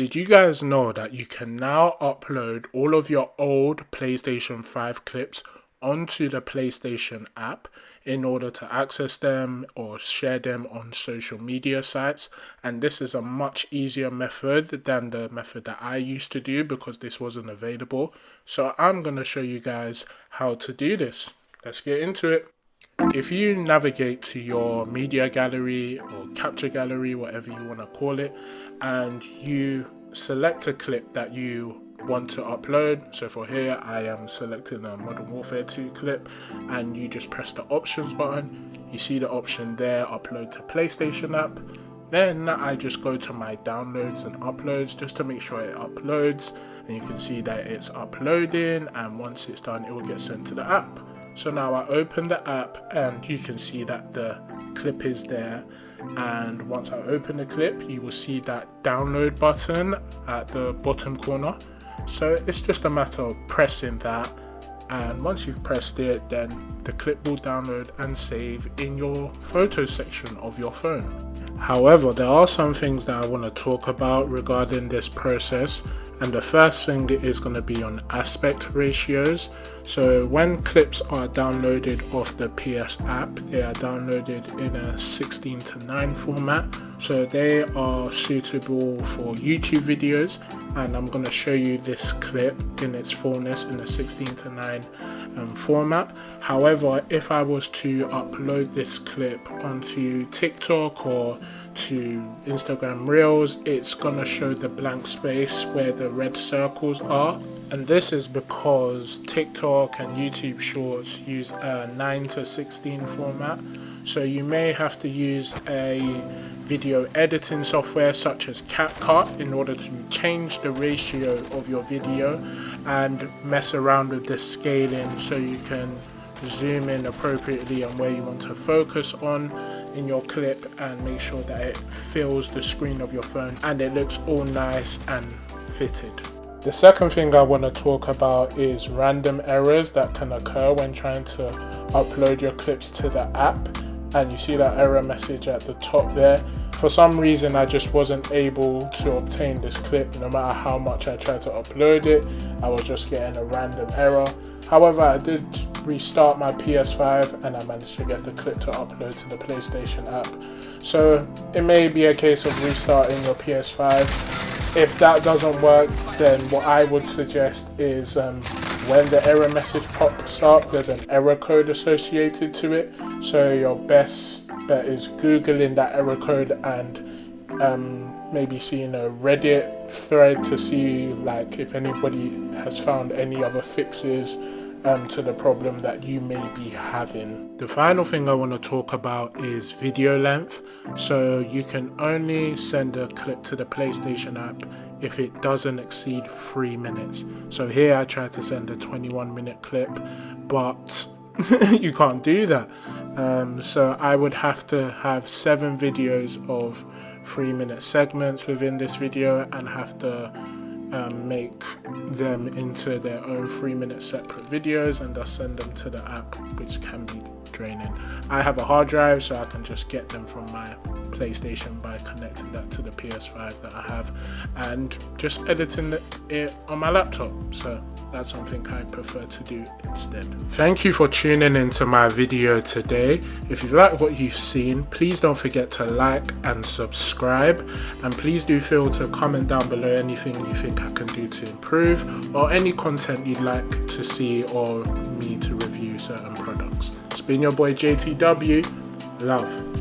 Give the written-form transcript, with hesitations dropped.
Did you guys know that you can now upload all of your old PlayStation 5 clips onto the PlayStation app in order to access them or share them on social media sites? And this is a much easier method than the method that I used to do because this wasn't available. So I'm going to show you guys how to do this. Let's get into it. If you navigate to your media gallery or capture gallery, whatever you want to call it, and you select a clip that you want to upload. So for here, I am selecting a Modern Warfare 2 clip, and you just press the options button. You see the option there, upload to PlayStation app. Then I just go to my downloads and uploads just to make sure it uploads, and you can see that it's uploading, and once it's done, it will get sent to the app. So now I open the app and you can see that the clip is there, and once I open the clip you will see that download button at the bottom corner. So it's just a matter of pressing that, and once you've pressed it, then the clip will download and save in your photo section of your phone. However, there are some things that I want to talk about regarding this process. And the first thing is going to be on aspect ratios. So when clips are downloaded off the PS app, they are downloaded in a 16:9 format. So they are suitable for YouTube videos. And I'm going to show you this clip in its fullness in a 16:9 format. However, if I was to upload this clip onto TikTok or to Instagram Reels, it's gonna show the blank space where the red circles are, and this is because TikTok and YouTube Shorts use a 9:16 format. So you may have to use a video editing software such as CapCut in order to change the ratio of your video and mess around with the scaling so you can zoom in appropriately on where you want to focus on in your clip and make sure that it fills the screen of your phone and it looks all nice and fitted. The second thing I want to talk about is random errors that can occur when trying to upload your clips to the app, and you see that error message at the top there. For some reason I just wasn't able to obtain this clip. No matter how much I tried to upload it, I was just getting a random error. However, I did restart my PS5 and I managed to get the clip to upload to the PlayStation app. So it may be a case of restarting your PS5. If that doesn't work, then what I would suggest is when the error message pops up, there's an error code associated to it. So your best bet is Googling that error code and maybe seeing a Reddit thread to see like if anybody has found any other fixes to the problem that you may be having. The final thing I want to talk about is video length. So you can only send a clip to the PlayStation app if it doesn't exceed 3 minutes. So here I tried to send a 21-minute clip, but you can't do that. So I would have to have 7 videos of 3-minute segments within this video and have to make them into their own 3-minute separate videos and thus send them to the app, which can be draining. I have a hard drive, so I can just get them from my PlayStation by connecting that to the PS5 that I have and just editing it on my laptop. So that's something I prefer to do instead. Thank you for tuning into my video today. If you like what you've seen, please don't forget to like and subscribe, and please do feel to comment down below anything you think I can do to improve or any content you'd like to see or me to review certain products. It's been your boy JTW. Love.